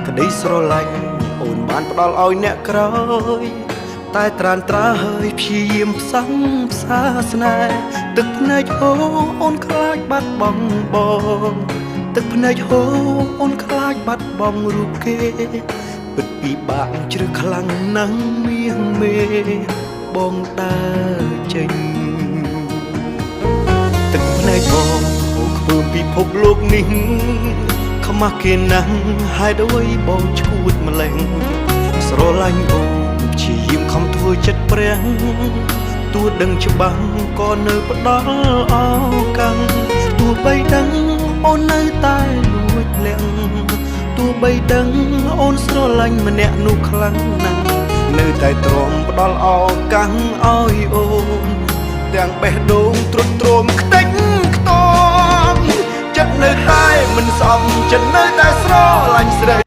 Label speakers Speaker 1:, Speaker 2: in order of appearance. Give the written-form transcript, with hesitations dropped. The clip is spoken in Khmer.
Speaker 1: ក្តីស្រឡាញ់អូនបានផ្ដល់ឲ្យអ្នកក្រោយតែត្រានត្រាហើយព្យាយាមផ្សងផ្សាស្នេហ៍ទឹកភ្នែកហូរអូនខ្លាចបាត់បង់បងទឹកភ្នែកហូរអូនខ្លាចបាត់បង់រូបគេពិតពិបាកជ្រឹះខ្លាំងណាស់មាសមេបងដើរចេញទឹកភ្នែកបងហូរខ្ពើមពិភពលោកនេះខ្មាស់គេណាស់ហេតុអ្វីបងឈួតម្លេះស្រឡាញ់អូនព្យាយាមខំធ្វើចិត្តព្រះទោះដឹងច្បាស់ក៏នៅផ្ដល់ឱកាសទោះបីដឹងអូននៅតែលួចលាក់ទោះបីដឹងអូនស្រឡាញ់ម្នាក់នោះខ្លាំងណាស់នៅតែទ្រាំផ្ដល់ឱកាសឲ្យអូនទាំងបេះដូងទ្រុឌទ្រោមខ្ទេចខ្ទាំចិត្តនៅតែមិនស្អប់ចិត្តនៅតែស្រឡាញ់ស្រី